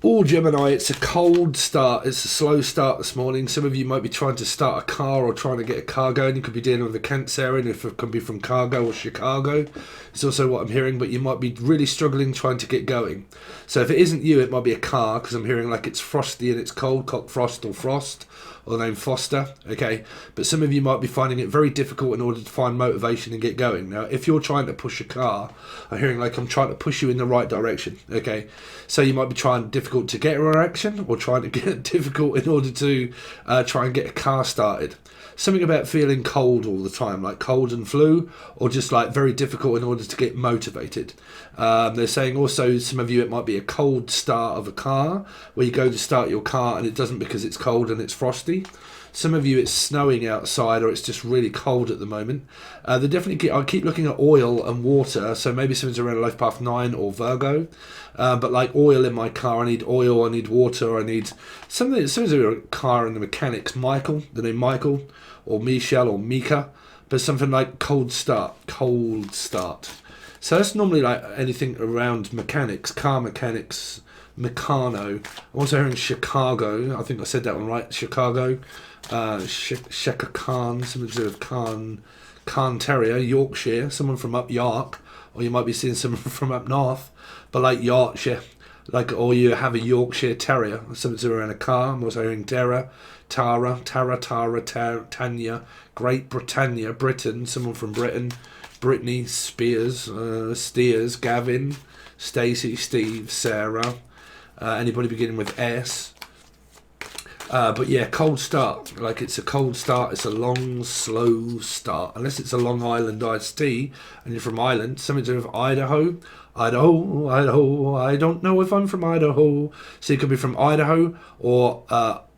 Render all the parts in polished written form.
Oh, Gemini, it's a cold start. It's a slow start this morning. Some of you might be trying to start a car or trying to get a car going. You could be dealing with a Cancerian, if it could be from Cargo or Chicago. It's also what I'm hearing, but you might be really struggling trying to get going. So if it isn't you, it might be a car, because I'm hearing like it's frosty and it's cold, cock frost, or the name Foster, okay? But some of you might be finding it very difficult in order to find motivation and get going. Now, if you're trying to push a car, I'm hearing like I'm trying to push you in the right direction, okay? So you might be trying difficult to get a erection, or trying to get difficult in order to try and get a car started. Something about feeling cold all the time, like cold and flu, or just like very difficult in order to get motivated. They're saying also, some of you, it might be a cold start of a car, where you go to start your car and it doesn't because it's cold and it's frosty. Some of you, it's snowing outside, or it's just really cold at the moment. They definitely I keep looking at oil and water, so maybe something's around Life Path 9 or Virgo. But like oil in my car, I need oil, I need water, I need something's a car in the mechanics. Michael, the name Michael, or Michelle, or Mika, but something like cold start. So that's normally like anything around mechanics, car mechanics, Meccano. I'm also hearing Chicago. I think I said that one right. Chicago. Sheka Khan, something to do with Khan Terrier, Yorkshire, someone from up York, or you might be seeing someone from up north, but like Yorkshire, like, or you have a Yorkshire Terrier, something to do around a car. I'm also hearing Tara, Tanya, Great Britannia, Britain, someone from Britain, Brittany, Spears, Steers, Gavin, Stacey, Steve, Sarah, anybody beginning with S. But yeah, cold start. Like, it's a cold start. It's a long, slow start. Unless it's a Long Island iced tea and you're from Ireland. Something to do with Idaho. Idaho. I don't know if I'm from Idaho. So you could be from Idaho or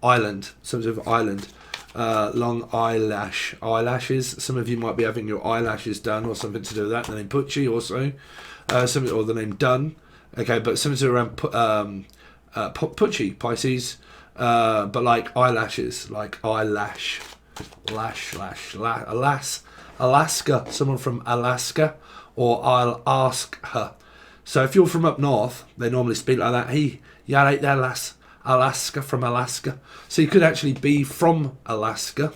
Ireland. Something to do with Ireland. Long eyelashes. Some of you might be having your eyelashes done, or something to do with that. The name Pucci also. Something, or the name Dunn. Okay, but something to do around Pucci, Pisces. But like eyelashes, like eyelash, Alaska, someone from Alaska, or I'll ask her. So if you're from up north, they normally speak like that. Hey, you right there, lass? Alaska, from Alaska. So you could actually be from Alaska,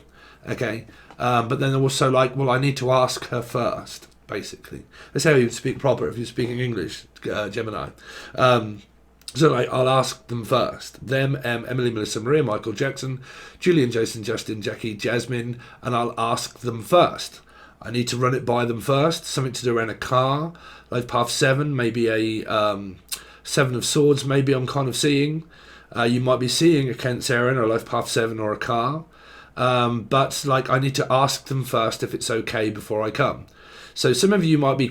okay? But then also like, well, I need to ask her first, basically. That's how you speak proper if you're speaking English, Gemini. So like, I'll ask them first. Them, Emily, Melissa, Maria, Michael, Jackson, Julian, Jason, Justin, Jackie, Jasmine, and I'll ask them first. I need to run it by them first. Something to do around a car. Life Path 7, maybe a 7 of Swords, maybe I'm kind of seeing. You might be seeing a Cancerian or a Life Path 7 or a car. But like, I need to ask them first if it's okay before I come. So some of you might be,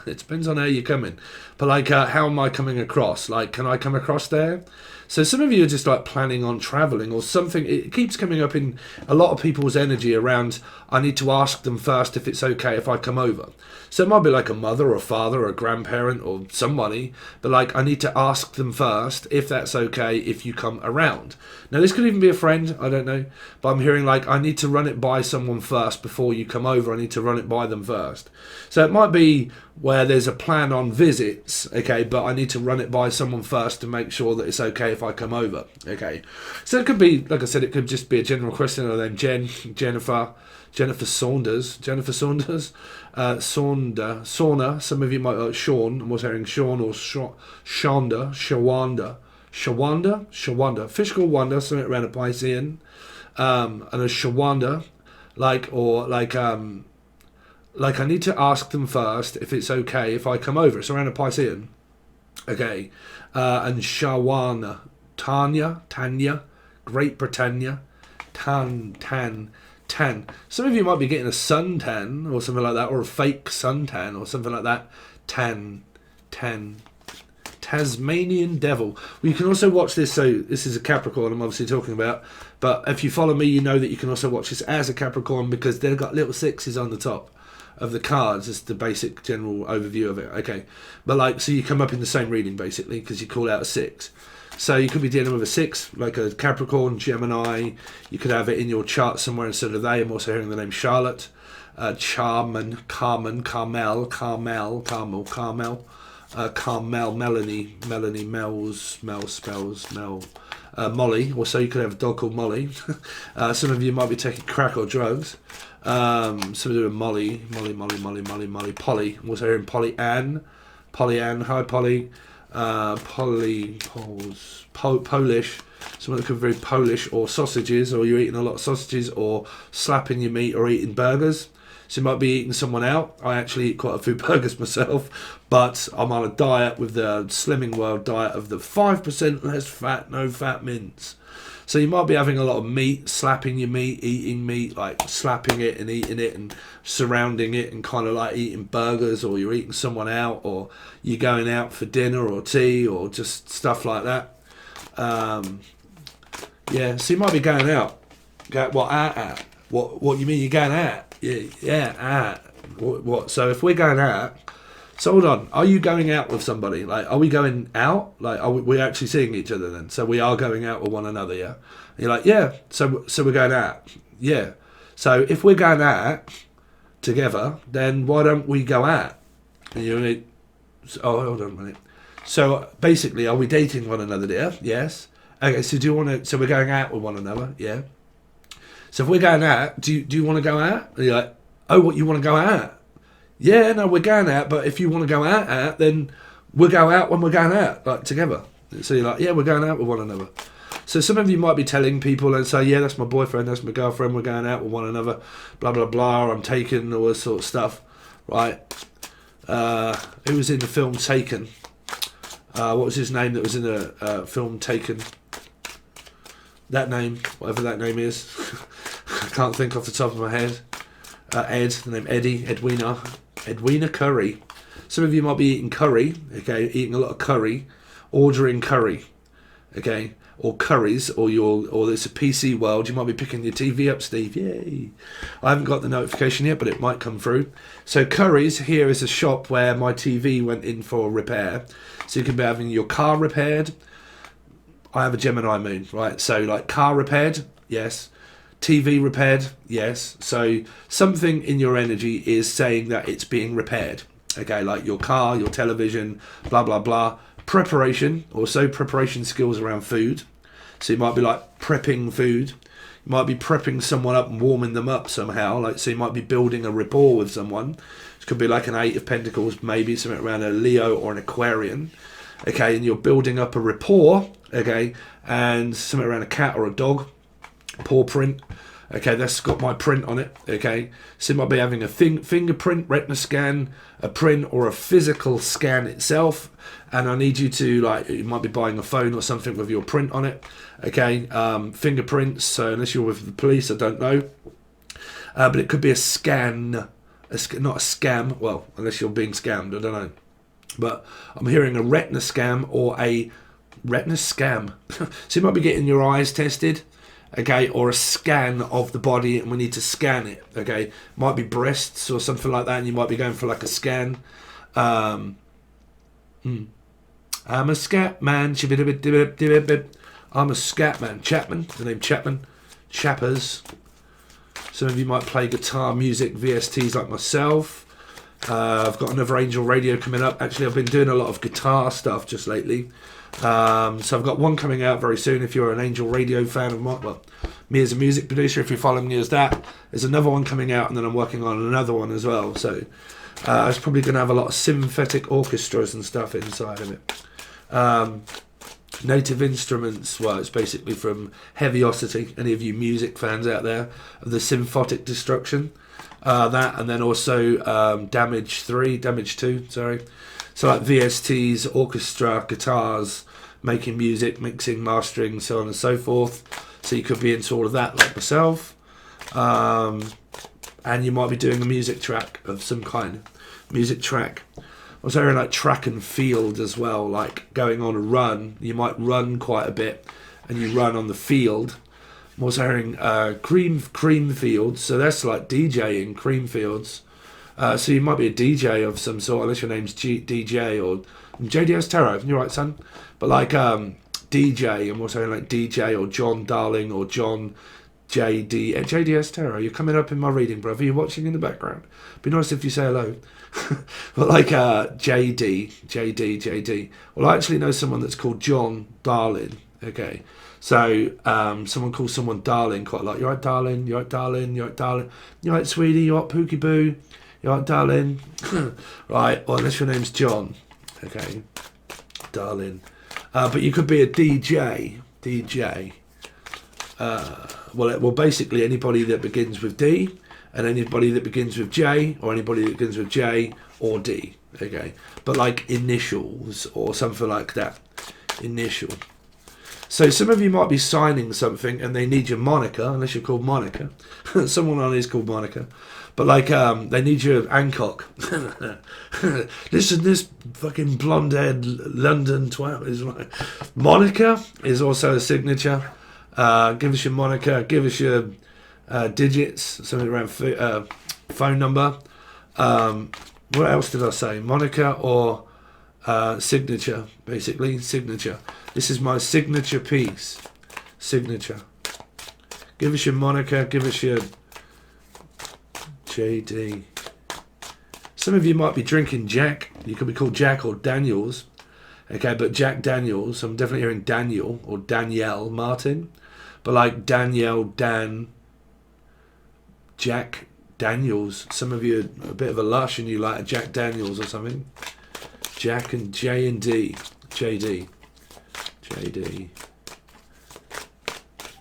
it depends on how you're coming, but like, how am I coming across? Like, can I come across there? So some of you are just like planning on traveling or something. It keeps coming up in a lot of people's energy around, I need to ask them first if it's okay if I come over. So it might be like a mother or a father or a grandparent or somebody, but like, I need to ask them first if that's okay if you come around. Now this could even be a friend, I don't know, but I'm hearing like, I need to run it by someone first before you come over. I need to run it by them first. So it might be where there's a plan on visits, okay, but I need to run it by someone first to make sure that it's okay if I come over, okay. So it could be, like I said, it could just be a general question of them, Jennifer Saunders, Sauna, some of you might, Sean, I'm also hearing Sean or Shawanda, fish called Wanda, something around a Piscean, and a Shawanda, like I need to ask them first if it's okay if I come over. It's around a Piscean, okay, and Shawana, Tanya, Great Britannia, Tan. Some of you might be getting a suntan or something like that, or a fake suntan or something like that. Tan. Tasmanian Devil. Well, you can also watch this, so this is a Capricorn I'm obviously talking about, but if you follow me, you know that you can also watch this as a Capricorn because they've got little sixes on the top of the cards. Just the basic general overview of it, okay. But like, so you come up in the same reading basically because you call out a 6. So you could be dealing with a 6, like a Capricorn, Gemini. You could have it in your chart somewhere instead of they. I'm also hearing the name Charlotte, Carmen, Carmel. Carmel, Melanie, Mel's, Mel spells, Mel. Molly, also you could have a dog called Molly. Some of you might be taking crack or drugs. Some of you are Molly, Polly. I'm also hearing Polly Ann. Hi Polly. Polish. Someone that could be very Polish, or sausages, or you're eating a lot of sausages, or slapping your meat, or eating burgers. So you might be eating someone out. I actually eat quite a few burgers myself, but I'm on a diet with the Slimming World diet of the 5% less fat, no fat mince. So you might be having a lot of meat, slapping your meat, eating meat, like slapping it and eating it and surrounding it, and kind of like eating burgers, or you're eating someone out, or you're going out for dinner or tea, or just stuff like that. Yeah, so you might be going out. At? What you mean you're going out? Yeah, What? So if we're going out, so hold on, are you going out with somebody? Like, are we going out? Like, are we actually seeing each other then? So we are going out with one another, yeah? And you're like, yeah, so we're going out. Yeah. So if we're going out together, then why don't we go out? And you're like, hold on a minute. So basically, are we dating one another, dear? Yes. Okay, so so we're going out with one another, yeah? So if we're going out, do you want to go out? And you're like, oh, what, you want to go out? Yeah, no, we're going out, but if you want to go out, then we'll go out when we're going out, like, together. So you're like, yeah, we're going out with one another. So some of you might be telling people and say, yeah, that's my boyfriend, that's my girlfriend, we're going out with one another, blah, blah, blah, I'm taken, all this sort of stuff, right? Who was in the film Taken? What was his name that was in the film Taken? That name, whatever that name is. I can't think off the top of my head. The name Edwina Curry. Some of you might be eating curry, okay, eating a lot of curry, ordering curry, okay, or curries, or it's a PC world, you might be picking your TV up, Steve, yay. I haven't got the notification yet, but it might come through. So Curry's here is a shop where my TV went in for repair, so you can be having your car repaired. I have a Gemini moon, right, so like car repaired, yes. TV repaired, yes. So something in your energy is saying that it's being repaired. Okay, like your car, your television, blah, blah, blah. Preparation, also preparation skills around food. So you might be like prepping food. You might be prepping someone up and warming them up somehow. Like, so you might be building a rapport with someone. It could be like an 8 of Pentacles, maybe something around a Leo or an Aquarian. Okay, and you're building up a rapport, okay, and something around a cat or a dog. Paw print, okay, that's got my print on it, okay, so you might be having a fingerprint, retina scan, a print, or a physical scan itself, and I need you to, like, you might be buying a phone or something with your print on it, okay, fingerprints, so unless you're with the police, I don't know, but it could be a scan, not a scam, well, unless you're being scammed, I don't know, but I'm hearing a retina scam or a retina scam, so you might be getting your eyes tested, okay, or a scan of the body, and we need to scan it, okay, might be breasts or something like that, and you might be going for like a scan. I'm a scat man, I'm a scat man. Chapman, the name Chapman, Chappers. Some of you might play guitar, music, VSTs like myself. I've got another Angel Radio coming up. Actually, I've been doing a lot of guitar stuff just lately. So I've got one coming out very soon. If you're an Angel Radio fan of mine, well, me as a music producer, if you're following me as that, there's another one coming out, and then I'm working on another one as well. So I was probably going to have a lot of sympathetic orchestras and stuff inside of it. Native instruments, well, it's basically from Heaviosity, any of you music fans out there, of the Symphotic Destruction, that, and then also Damage 2, sorry. So like VSTs, orchestra, guitars, making music, mixing, mastering, so on and so forth. So you could be into all of that like myself. And you might be doing a music track of some kind. Music track. I was hearing like track and field as well, like going on a run. You might run quite a bit and you run on the field. I'm also hearing cream fields, so that's like DJing, cream fields. So you might be a DJ of some sort, unless your name's DJ or JDS Tarot. You're right, son. But like DJ, I'm also hearing like DJ or John Darling or John JDS Tarot. You're coming up in my reading, brother. You're watching in the background. Be nice if you say hello. But like JD. Well, I actually know someone that's called John Darling. Okay. So someone calls someone darling quite a lot. You right, darling? You right, darling? You right, darling? You right, sweetie? You right, pookie boo? You right, darling? Right, well, unless your name's John. Okay, darling. But you could be a DJ. Well, basically anybody that begins with D, and anybody that begins with J, or anybody that begins with J or D. Okay, but like initials or something like that. Initial. So some of you might be signing something and they need your moniker, unless you're called Monica. Someone on is called Monica. But like they need your Hancock. Listen, this fucking blonde-haired London twat is like... Monica is also a signature. Give us your moniker. Give us your digits. Something around phone number. What else did I say? Monica or signature, basically. Signature. This is my signature piece. Signature. Give us your moniker. Give us your JD. Some of you might be drinking Jack. You could be called Jack or Daniels. Okay, but Jack Daniels. I'm definitely hearing Daniel or Danielle Martin. But like Danielle, Dan, Jack Daniels. Some of you are a bit of a lush and you like a Jack Daniels or something. Jack and J and D. JD.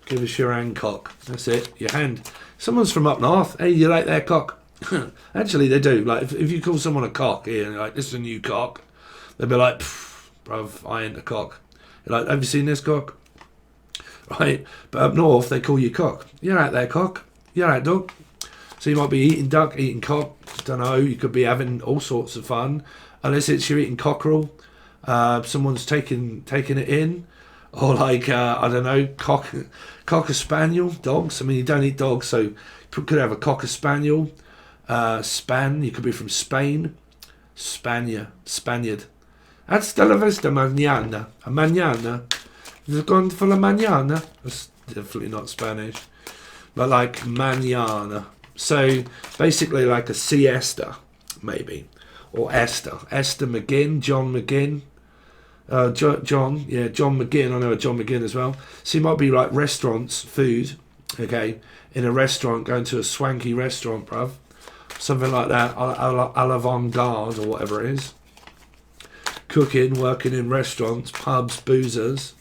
Give us your Hancock. That's it. Your hand. Someone's from up north. Hey, you like their cock? Actually, they do. Like, if you call someone a cock here, and like, this is a new cock, they'll be like, bruv, I ain't a cock. You're like, have you seen this cock? Right? But up north, they call you cock. You're out there, cock. You're out, duck. So you might be eating duck, eating cock. Don't know. You could be having all sorts of fun. Unless it's you're eating cockerel. Someone's taking it in. Or like, I don't know, cocker spaniel, dogs. I mean, you don't eat dogs, so you could have a cocker spaniel. You could be from Spain. Spaniard. Hasta la vista, mañana. Mañana. You've gone for la mañana. That's definitely not Spanish. But like, mañana. So, basically like a siesta, maybe. Or Esther. Esther McGinn, John McGinn. John McGinn. I know a John McGinn as well. So you might be like restaurants, food, okay, in a restaurant, going to a swanky restaurant, bruv. Something like that, à l'avant-garde or whatever it is. Cooking, working in restaurants, pubs, boozers.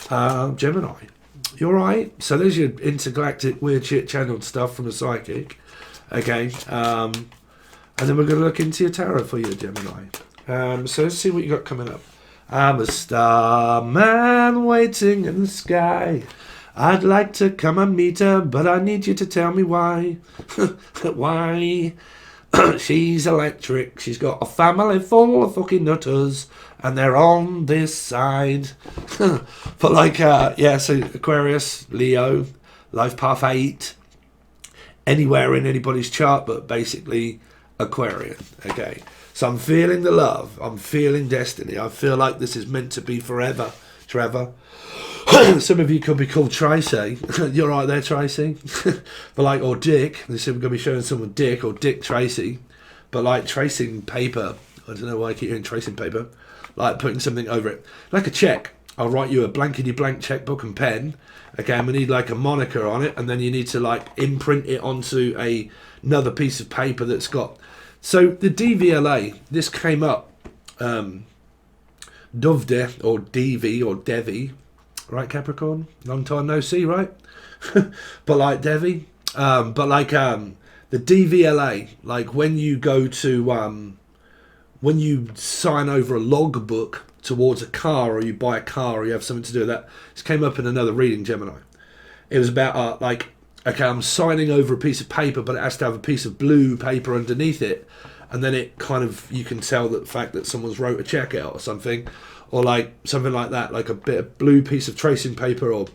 Gemini. You alright? So there's your intergalactic weird shit channeled stuff from a psychic. Okay. And then we're going to look into your tarot for you, Gemini. So let's see what you got coming up. I'm a starman waiting in the sky. I'd like to come and meet her, but I need you to tell me why. Why? She's electric. She's got a family full of fucking nutters, and they're on this side. But like, so Aquarius, Leo, life path 8, anywhere in anybody's chart, but basically Aquarian. Okay. So I'm feeling the love. I'm feeling destiny. I feel like this is meant to be forever, Trevor. Some of you could be called Tracy. You're right there, Tracy. But like, or Dick. They said we're going to be showing someone Dick or Dick Tracy. But like tracing paper. I don't know why I keep hearing tracing paper. Like putting something over it. Like a check. I'll write you a blankety blank checkbook and pen. Okay, and we need like a moniker on it. And then you need to like imprint it onto another piece of paper that's got... So the DVLA, this came up, Dovde or DV or Devi, right, Capricorn? Long time no see, right? But like Devi, the DVLA, like when you go to, when you sign over a logbook towards a car, or you buy a car, or you have something to do with that. This came up in another reading, Gemini. It was about okay, I'm signing over a piece of paper, but it has to have a piece of blue paper underneath it. And then it kind of, you can tell that the fact that someone's wrote a check out or something. Or like something like that, like a bit of blue piece of tracing paper or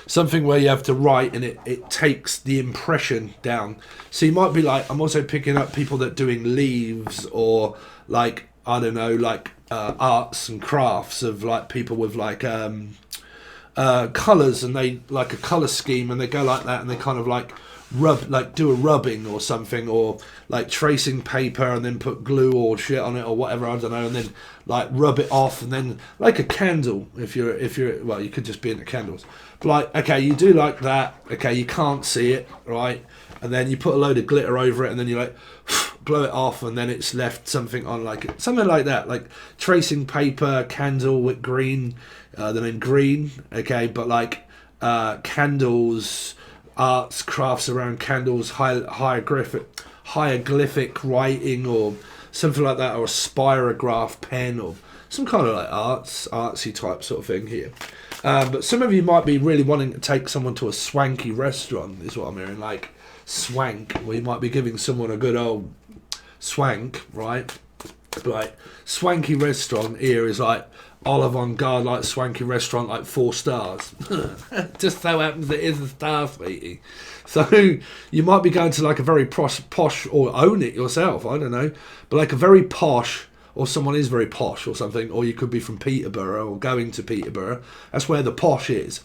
something where you have to write and it takes the impression down. So you might be like, I'm also picking up people that are doing leaves or like, I don't know, like arts and crafts of like people with like... colours, and they like a colour scheme, and they go like that, and they kind of like do a rubbing or something, or like tracing paper and then put glue or shit on it or whatever, I don't know, and then like rub it off, and then like a candle, if you're well, you could just be into candles, but like, okay, you do like that, okay, you can't see it, right, and then you put a load of glitter over it, and then you like blow it off, and then it's left something on, like something like that, like tracing paper, candle with green, the name green, okay, but like candles, arts, crafts around candles, hieroglyphic writing, or something like that, or a spirograph pen, or some kind of like artsy type sort of thing here. But some of you might be really wanting to take someone to a swanky restaurant, is what I'm hearing, like swank, where you might be giving someone a good old swank, right? Like swanky restaurant here is like avant-garde, like swanky restaurant, like 4 stars. Just so happens it is a star, sweetie. So you might be going to like a very posh, or own it yourself, I don't know, but like a very posh, or someone is very posh or something, or you could be from Peterborough or going to Peterborough. That's where the posh is.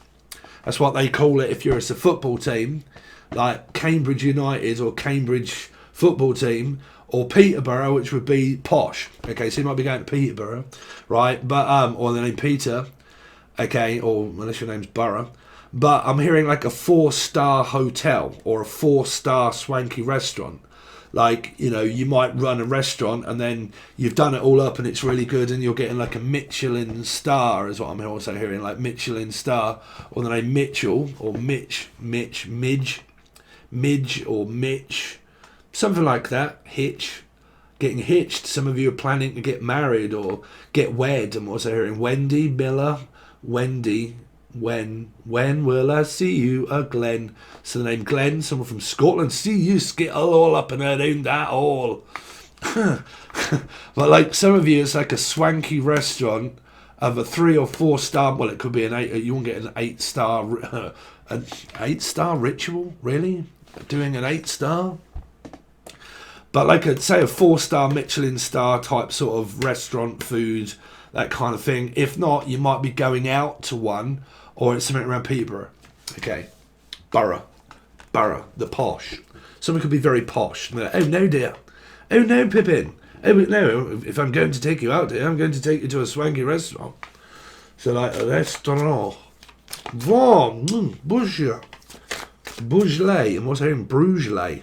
That's what they call it if you're a football team, like Cambridge United or Cambridge football team, or Peterborough, which would be posh. Okay, so you might be going to Peterborough, right? But or the name Peter, okay, or unless your name's Borough. But I'm hearing like a 4-star hotel or a 4-star swanky restaurant. Like, you know, you might run a restaurant and then you've done it all up and it's really good, and you're getting like a Michelin star, is what I'm also hearing, like Michelin star, or the name Mitchell, or Midge, or Mitch. Something like that. Hitch. Getting hitched. Some of you are planning to get married or get wed. I'm also hearing Wendy, Miller, Wendy. When will I see you, Glenn? So the name Glenn, someone from Scotland. See you skittle all up and around that hall. But like some of you, it's like a swanky restaurant of a 3 or 4 star. Well, it could be an 8. You won't get an 8-star. An 8-star ritual, really? Doing an 8-star? But like say a 4-star Michelin star type sort of restaurant, food, that kind of thing. If not, you might be going out to one, or it's something around Peterborough. Okay. Borough, the posh. Someone could be very posh. Like, oh no, dear. Oh no, Pippin. Oh no, if I'm going to take you out, dear, I'm going to take you to a swanky restaurant. So like a restaurant. Beaujolais. And what's her name? Bruges.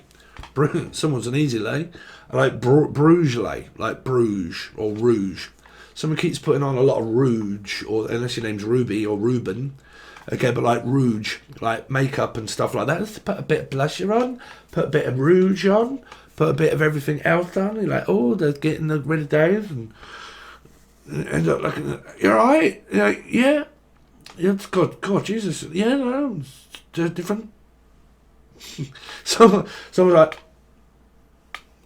Someone's an easy lay. I like Bruges, like Bruges or Rouge. Someone keeps putting on a lot of rouge, or unless your name's Ruby or Ruben. Okay, but like rouge, like makeup and stuff like that. Just put a bit of blusher on, put a bit of rouge on, put a bit of everything else on. You're like, oh, they're getting rid of those, and end up like, you're right. You're like, yeah, it's God, Jesus, yeah, no, it's different. Someone like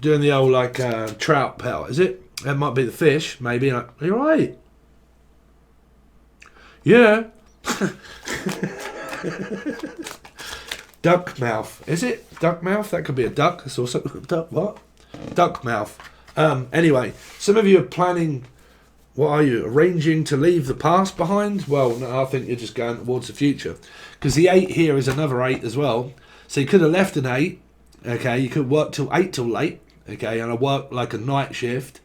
doing the old like trout pelt, is it? That might be the fish, maybe. Like, you're right. Yeah. Duck mouth, is it? Duck mouth? That could be a duck. It's also duck. What? Duck mouth. Anyway, some of you are planning. What are you? Arranging to leave the past behind? Well, no, I think you're just going towards the future, because the 8 here is another 8 as well. So you could have left an 8. Okay, you could work till 8 till late. Okay, and I work like a night shift.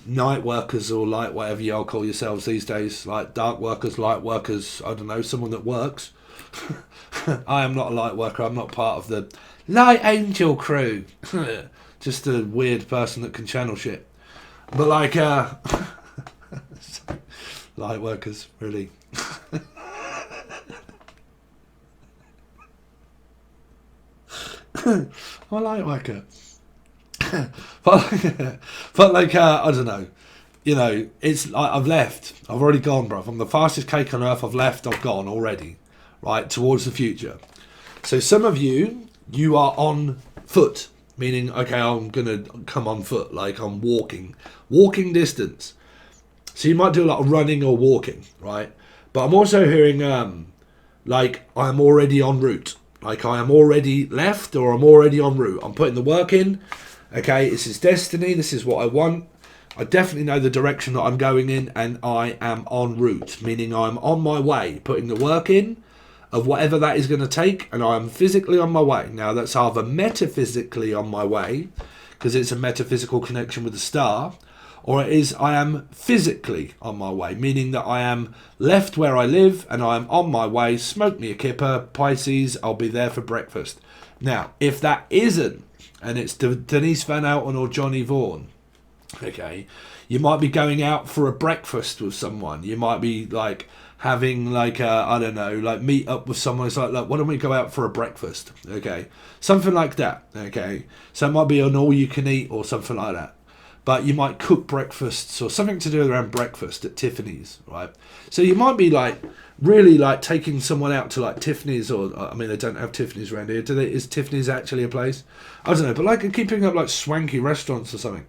Night workers, or like whatever y'all call yourselves these days, like dark workers, light workers, I don't know, someone that works. I am not a light worker. I'm not part of the Light Angel crew. Just a weird person that can channel shit. But like light workers, really. I'm a light worker. but like I don't know, you know, it's like I've left. I've already gone, bruv. I'm the fastest cake on earth. I've left. I've gone already, right, towards the future. So some of you are on foot, meaning okay, I'm gonna come on foot, like I'm walking distance. So you might do a lot of running or walking, right? But I'm also hearing like I'm already en route, like I am already left, or I'm already en route. I'm putting the work in. Okay, this is destiny. This is what I want. I definitely know the direction that I'm going in, and I am en route, meaning I'm on my way, putting the work in of whatever that is going to take, and I am physically on my way. Now, that's either metaphysically on my way, because it's a metaphysical connection with the star, or it is I am physically on my way, meaning that I am left where I live and I am on my way. Smoke me a kipper, Pisces, I'll be there for breakfast. Now, if that isn't, and it's Denise Van Outen or Johnny Vaughan, okay, you might be going out for a breakfast with someone. You might be like having like a, I don't know, like meet up with someone. It's like, look, why don't we go out for a breakfast? Okay, something like that. Okay, so it might be an all you can eat or something like that. But you might cook breakfasts or something to do around breakfast at Tiffany's, right? So you might be like really like taking someone out to like Tiffany's, or I mean, they don't have Tiffany's around here, do they? Is Tiffany's actually a place? I don't know, but like keeping up like swanky restaurants or something.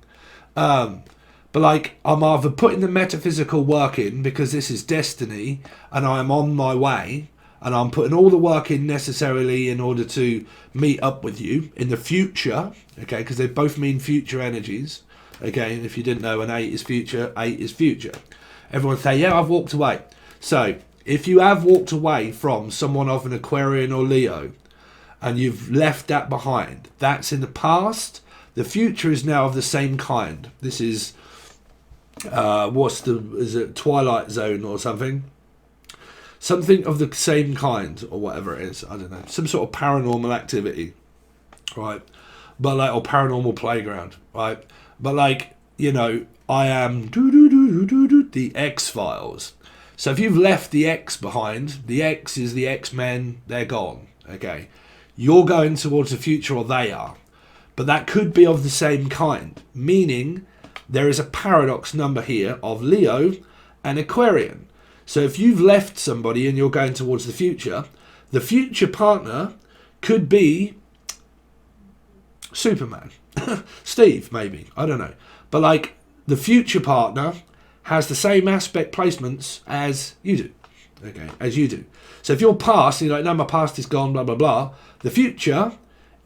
But like I'm either putting the metaphysical work in because this is destiny and I am on my way, and I'm putting all the work in necessarily in order to meet up with you in the future, okay, because they both mean future energies. Okay, and if you didn't know, an 8 is future, 8 is future. Everyone say, yeah, I've walked away. So, if you have walked away from someone of an Aquarian or Leo, and you've left that behind, that's in the past. The future is now of the same kind. This is, is it Twilight Zone or something? Something of the same kind, or whatever it is. I don't know. Some sort of paranormal activity, right? But like, or paranormal playground, right? But like, you know, I am the X-Files. So if you've left the X behind, the X is the X-Men, they're gone, okay? You're going towards the future, or they are. But that could be of the same kind, meaning there is a paradox number here of Leo and Aquarian. So if you've left somebody and you're going towards the future partner could be Superman. Steve, maybe. I don't know. But like, the future partner has the same aspect placements as you do. Okay, as you do. So if you're past, you're like, no, my past is gone, blah, blah, blah. The future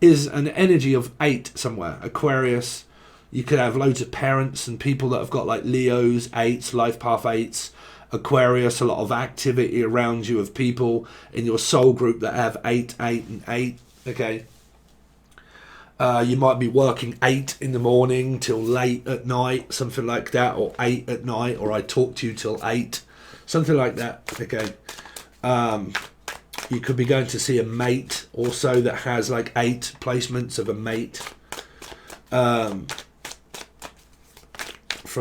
is an energy of 8 somewhere. Aquarius. You could have loads of parents and people that have got like Leos, 8s, life path 8s. Aquarius, a lot of activity around you of people in your soul group that have 8, 8, and 8. Okay. You might be working 8 in the morning till late at night, something like that, or 8 at night, or I talk to you till 8, something like that. Okay. You could be going to see a mate also that has like 8 placements of a mate. For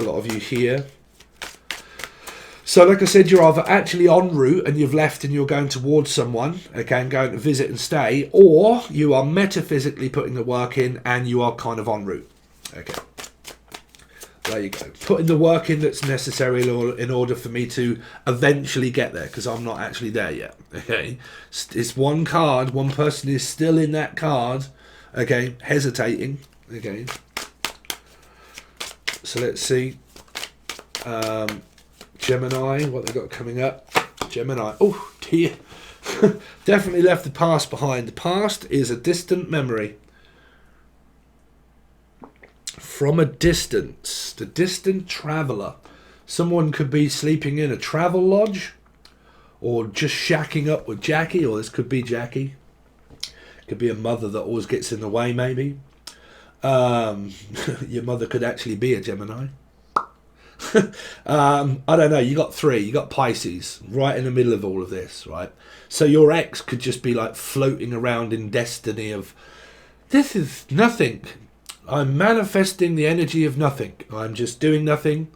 a lot of you here. So like I said, you're either actually en route and you've left and you're going towards someone, okay, and going to visit and stay, or you are metaphysically putting the work in and you are kind of en route. Okay. There you go. Putting the work in that's necessary in order for me to eventually get there, because I'm not actually there yet. Okay. It's one card. One person is still in that card. Okay. Hesitating. Okay. So let's see. Gemini, what they got coming up. Gemini. Oh, dear. Definitely left the past behind. The past is a distant memory. From a distance. The distant traveller. Someone could be sleeping in a travel lodge, or just shacking up with Jackie, or this could be Jackie. Could be a mother that always gets in the way, maybe. Your mother could actually be a Gemini. I don't know, you got 3, you got Pisces right in the middle of all of this, right? So your ex could just be like floating around in destiny of, this is nothing, I'm manifesting the energy of nothing, I'm just doing nothing,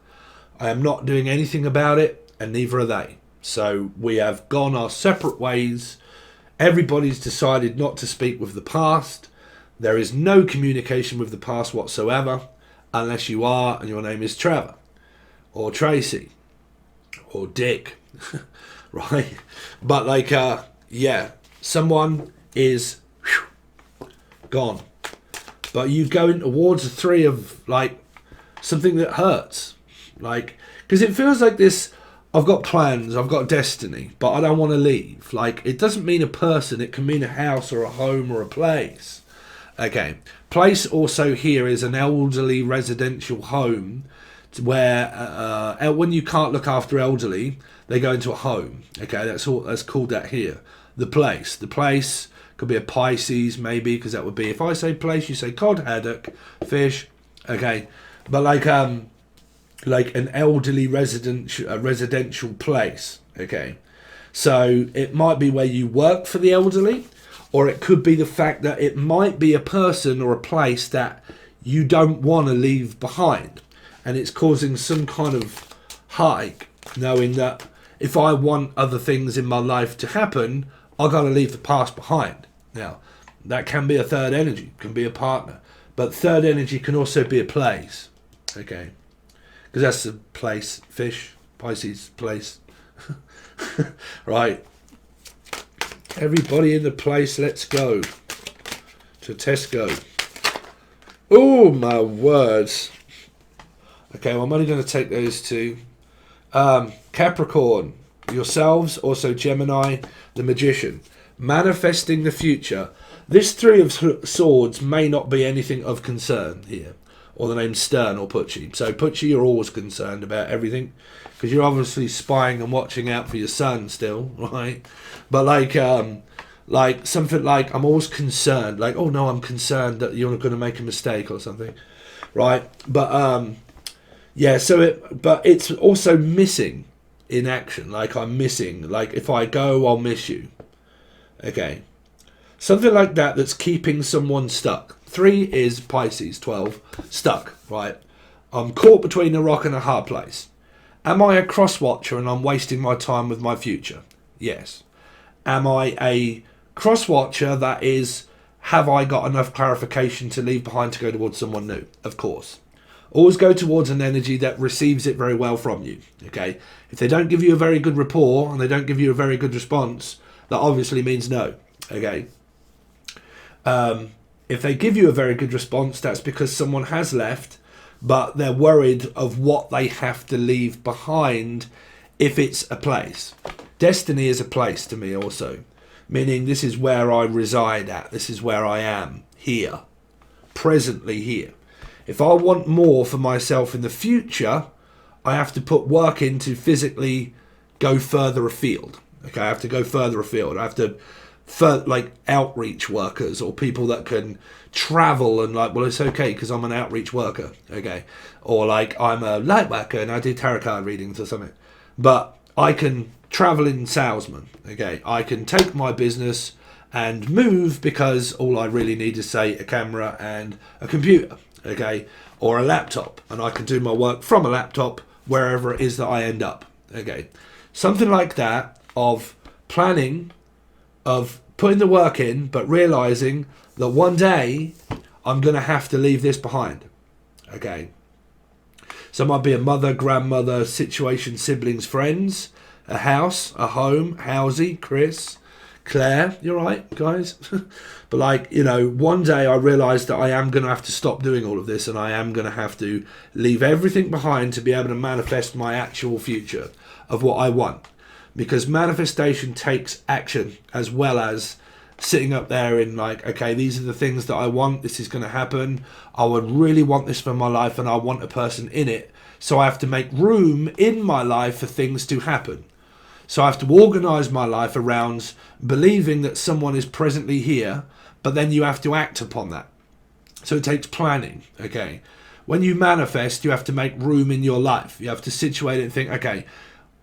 I am not doing anything about it, and neither are they. So we have gone our separate ways. Everybody's decided not to speak with the past. There is no communication with the past whatsoever, unless you are and your name is Trevor or Tracy or Dick, right? But like, yeah, someone is gone. But you going towards a 3 of like something that hurts, like, because it feels like this. I've got plans, I've got destiny, but I don't want to leave. Like, it doesn't mean a person, it can mean a house or a home or a place. Okay, place also here is an elderly residential home. where when you can't look after elderly, they go into a home. Okay, that's called that here. The place could be a Pisces maybe, because that would be, if I say place, you say cod, haddock, fish. Okay, but like an elderly residential place. Okay, so it might be where you work for the elderly, or it could be the fact that it might be a person or a place that you don't want to leave behind, and it's causing some kind of heartache, knowing that if I want other things in my life to happen, I got to leave the past behind. Now, that can be a third energy, can be a partner, but third energy can also be a place. Okay, because that's the place, fish, Pisces, place. Right, everybody in the place, let's go to Tesco. Oh my words. Okay, well, I'm only going to take those two. Capricorn, yourselves, also Gemini, the Magician, manifesting the future. This Three of Swords may not be anything of concern here, or the name Stern or Pucci. So Pucci, you're always concerned about everything, because you're obviously spying and watching out for your son still, right? But like something like, I'm always concerned, like, oh no, I'm concerned that you're going to make a mistake or something, right? But yeah, but it's also missing in action. Like, I'm missing, like, if I go, I'll miss you. Okay, something like that, that's keeping someone stuck. 3 is Pisces, 12, stuck, right? I'm caught between a rock and a hard place. Am I a cross watcher and I'm wasting my time with my future? Yes. Am I a cross watcher that is, have I got enough clarification to leave behind to go towards someone new? Of course. Always go towards an energy that receives it very well from you. Okay, if they don't give you a very good rapport and they don't give you a very good response, that obviously means no. Okay, if they give you a very good response, that's because someone has left, but they're worried of what they have to leave behind if it's a place. Destiny is a place to me also, meaning this is where I reside at, this is where I am, here, presently here. If I want more for myself in the future, I have to put work in to physically go further afield. Okay, I have to go further afield. I have to, like, outreach workers or people that can travel and, like, well, it's okay because I'm an outreach worker. Okay, or like I'm a light worker and I do tarot card readings or something. But I can travel in salesman. Okay, I can take my business and move because all I really need is, say, a camera and a computer. Okay, or a laptop, and I can do my work from a laptop wherever it is that I end up. Okay, something like that, of planning, of putting the work in, but realizing that one day I'm going to have to leave this behind. Okay, so it might be a mother, grandmother situation, siblings, friends, a house, a home, Housey, Chris, Claire, you're right, guys. But, like, you know, one day I realised that I am going to have to stop doing all of this, and I am going to have to leave everything behind to be able to manifest my actual future of what I want. Because manifestation takes action, as well as sitting up there in, like, okay, these are the things that I want, this is going to happen, I would really want this for my life, and I want a person in it, so I have to make room in my life for things to happen. So I have to organise my life around believing that someone is presently here, but then you have to act upon that. So it takes planning, okay? When you manifest, you have to make room in your life. You have to situate it and think, okay,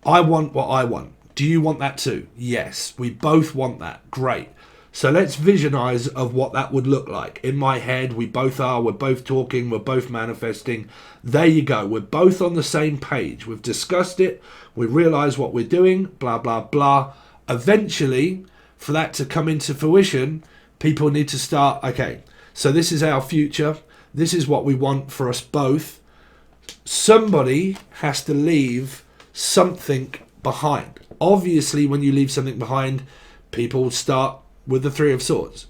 I want what I want. Do you want that too? Yes, we both want that. Great. So let's visualize of what that would look like. In my head, we both are, we're both talking, we're both manifesting. There you go. We're both on the same page. We've discussed it. We realize what we're doing, blah, blah, blah. Eventually, for that to come into fruition, people need to start, okay, so this is our future. This is what we want for us both. Somebody has to leave something behind. Obviously, when you leave something behind, people start with the Three of Swords.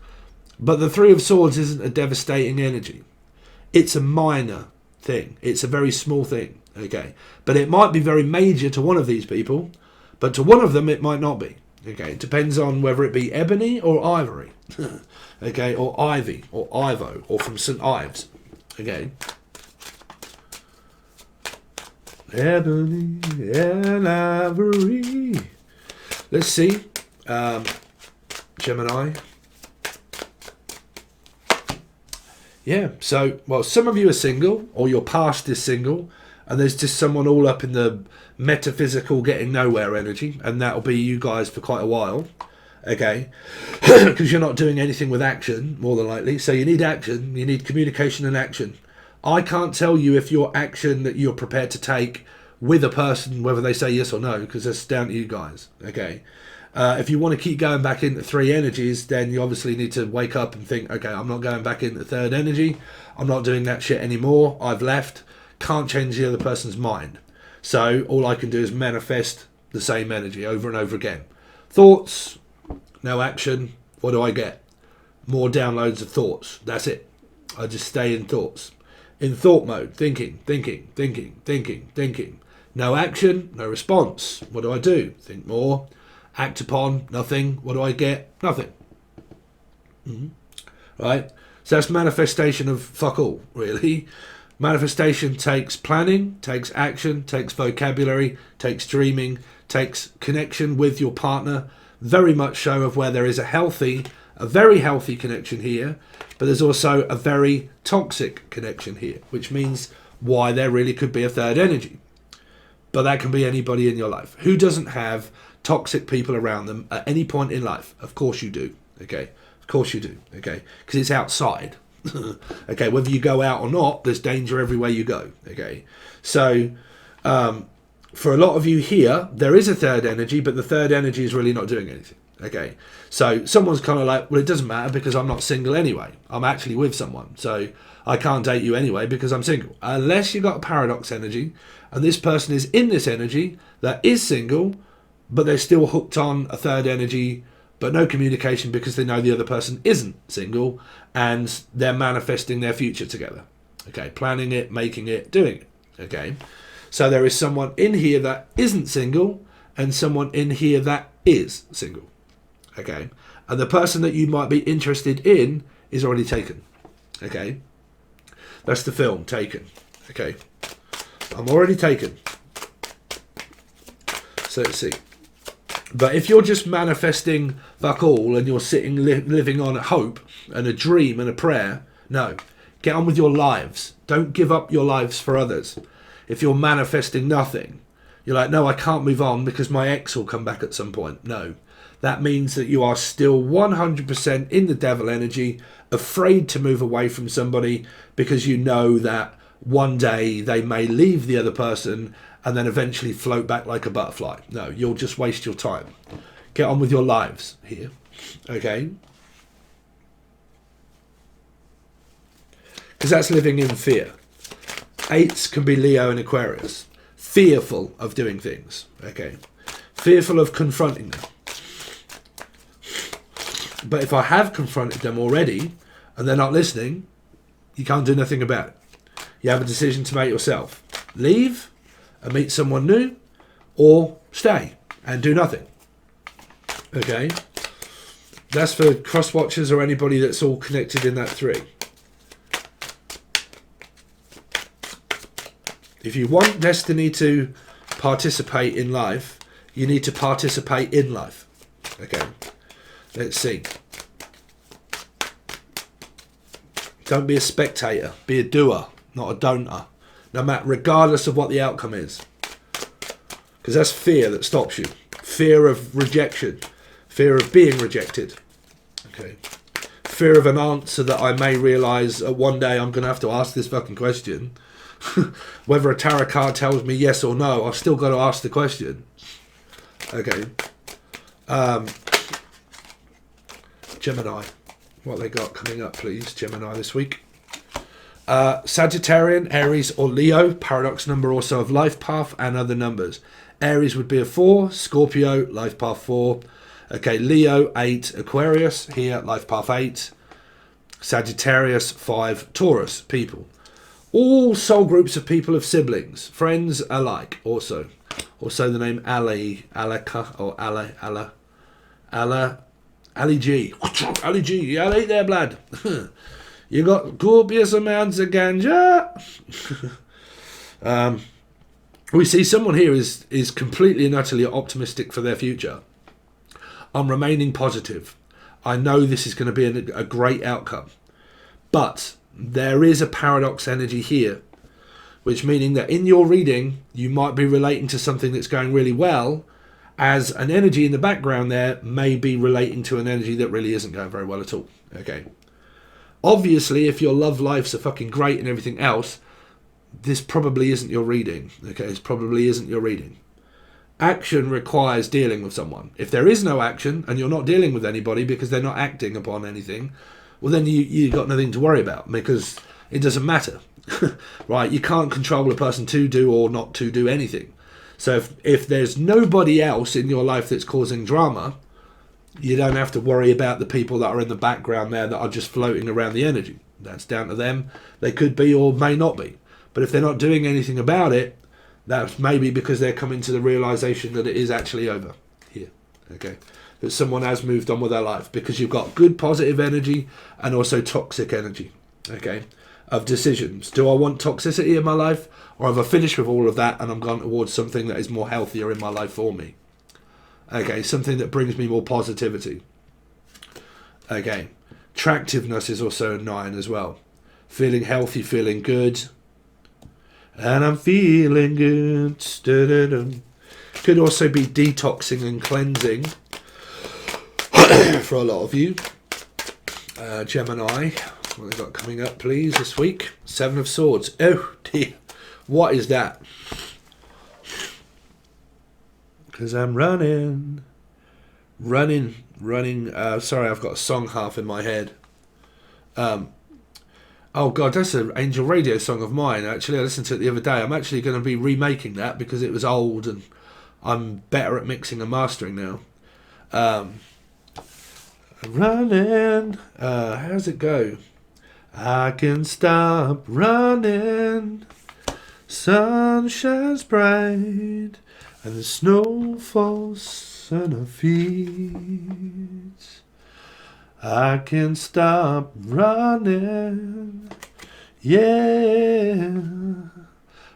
But the Three of Swords isn't a devastating energy. It's a minor thing. It's a very small thing, okay? But it might be very major to one of these people, but to one of them it might not be, okay? It depends on whether it be ebony or ivory, okay? Or ivy, or Ivo, or from St. Ives, okay? Ebony and ivory. Let's see. Gemini. Yeah, so, well, some of you are single, or your past is single, and there's just someone all up in the metaphysical getting nowhere energy, and that'll be you guys for quite a while, okay? Because you're not doing anything with action, more than likely. So you need action, you need communication and action. I can't tell you if your action that you're prepared to take with a person, whether they say yes or no, because that's down to you guys, okay? If you want to keep going back into 3 energies, then you obviously need to wake up and think, okay, I'm not going back into 3rd energy. I'm not doing that shit anymore. I've left. Can't change the other person's mind. So all I can do is manifest the same energy over and over again. Thoughts, no action. What do I get? More downloads of thoughts. That's it. I just stay in thoughts. In thought mode. Thinking. No action, no response. What do I do? Think more. Act upon, nothing. What do I get? Nothing. Right? So that's manifestation of fuck all, really. Manifestation takes planning, takes action, takes vocabulary, takes dreaming, takes connection with your partner. Very much so of where there is a very healthy connection here, but there's also a very toxic connection here, which means why there really could be a 3rd energy. But that can be anybody in your life. Who doesn't have toxic people around them at any point in life? Of course you do, okay? Of course you do, okay? Because it's outside, okay? Whether you go out or not, there's danger everywhere you go, okay? So, for a lot of you here, there is a 3rd energy, but the 3rd energy is really not doing anything, okay? So, someone's kind of like, well, it doesn't matter because I'm not single anyway. I'm actually with someone, so I can't date you anyway because I'm single. Unless you've got a paradox energy, and this person is in this energy that is single, but they're still hooked on a 3rd energy, but no communication because they know the other person isn't single, and they're manifesting their future together. Okay, planning it, making it, doing it. Okay, so there is someone in here that isn't single, and someone in here that is single. Okay, and the person that you might be interested in is already taken. Okay, that's the film, Taken. Okay, I'm already taken. So let's see. But if you're just manifesting fuck all and you're sitting living on a hope and a dream and a prayer, no. Get on with your lives. Don't give up your lives for others. If you're manifesting nothing, you're like, no, I can't move on because my ex will come back at some point. No. That means that you are still 100% in the devil energy, afraid to move away from somebody because you know that one day they may leave the other person and then eventually float back like a butterfly. No, you'll just waste your time. Get on with your lives here, okay? Because that's living in fear. 8s can be Leo and Aquarius. Fearful of doing things, okay? Fearful of confronting them. But if I have confronted them already and they're not listening, you can't do nothing about it. You have a decision to make yourself. Leave and meet someone new, or stay and do nothing. Okay? That's for cross watchers or anybody that's all connected in that 3. If you want destiny to participate in life, you need to participate in life. Okay? Let's see. Don't be a spectator. Be a doer, not a don'ter. No matter, regardless of what the outcome is. Because that's fear that stops you. Fear of rejection. Fear of being rejected. Okay. Fear of an answer that I may realise one day I'm going to have to ask this fucking question. Whether a tarot card tells me yes or no, I've still got to ask the question. Okay. Gemini. What they got coming up, please, Gemini, this week? Sagittarian, Aries or Leo, paradox number also of life path and other numbers. Aries would be a 4, Scorpio, life path 4. Okay, Leo, 8, Aquarius, here, life path 8. Sagittarius, 5, Taurus, people. All soul groups of people of siblings, friends alike, also. Also the name Ali, Alaka, or Ali G. Ali G, yeah, ain't there, blood. You got copious amounts of ganja. We see someone here is completely and utterly optimistic for their future. I'm remaining positive. I know this is going to be a great outcome. But there is a paradox energy here, which meaning that in your reading, you might be relating to something that's going really well, as an energy in the background there may be relating to an energy that really isn't going very well at all. Okay. Obviously, if your love life's are fucking great and everything else, this probably isn't your reading. Okay, this probably isn't your reading. Action requires dealing with someone. If there is no action and you're not dealing with anybody because they're not acting upon anything, well then you got nothing to worry about, because it doesn't matter. Right? You can't control a person to do or not to do anything. So if there's nobody else in your life that's causing drama, you don't have to worry about the people that are in the background there that are just floating around the energy. That's down to them. They could be or may not be. But if they're not doing anything about it, that's maybe because they're coming to the realization that it is actually over here. Okay, that someone has moved on with their life, because you've got good positive energy and also toxic energy. Okay, of decisions. Do I want toxicity in my life, or have I finished with all of that and I'm gone towards something that is more healthier in my life for me? Okay, something that brings me more positivity. Okay, attractiveness is also a 9 as well. Feeling healthy, feeling good. And I'm feeling good. Could also be detoxing and cleansing for a lot of you. Gemini, what have they got coming up, please, this week? 7 of Swords. Oh dear, what is that? Because I'm running. Sorry, I've got a song half in my head. Oh God, that's an Angel Radio song of mine. Actually, I listened to it the other day. I'm actually going to be remaking that because it was old and I'm better at mixing and mastering now. Running. How's it go? I can stop running. Sun shines bright and the snow falls on our feet. I can stop running, yeah.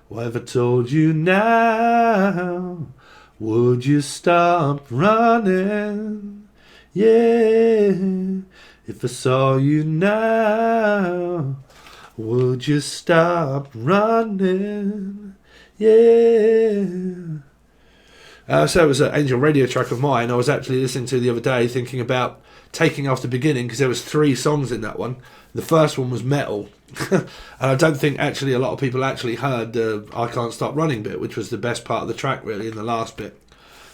What if I told you now? Would you stop running, yeah? If I saw you now, would you stop running, yeah? So it was an Angel Radio track of mine I was actually listening to the other day, thinking about taking off the beginning, because there was 3 songs in that one. The first one was metal, and I don't think actually a lot of people actually heard the I Can't Stop Running bit, which was the best part of the track really in the last bit.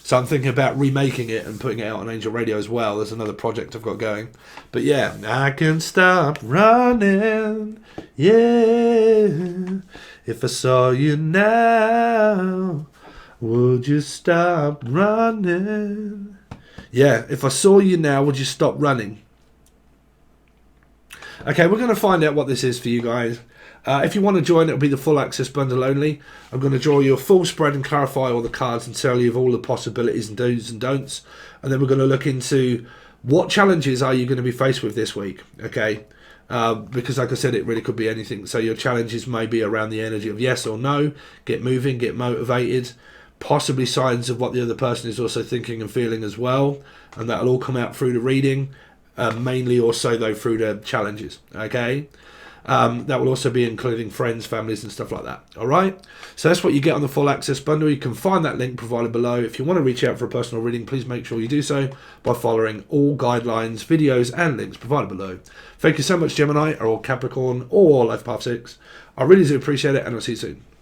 So I'm thinking about remaking it and putting it out on Angel Radio as well. There's another project I've got going. But yeah, I can stop running, yeah. If I saw you now, would you stop running? Yeah, if I saw you now, would you stop running? Okay, we're going to find out what this is for you guys. If you want to join, it'll be the full access bundle only. I'm going to draw you a full spread and clarify all the cards and tell you of all the possibilities and do's and don'ts. And then we're going to look into what challenges are you going to be faced with this week. Okay, because like I said, it really could be anything. So your challenges may be around the energy of yes or no, get moving, get motivated. Possibly signs of what the other person is also thinking and feeling as well, and that'll all come out through the reading, mainly also though through the challenges. Okay, that will also be including friends, families and stuff like that. Alright, so that's what you get on the full access bundle. You can find that link provided below. If you want to reach out for a personal reading, please make sure you do so by following all guidelines, videos and links provided below. Thank you so much, Gemini or Capricorn or Life Path 6. I really do appreciate it, and I'll see you soon.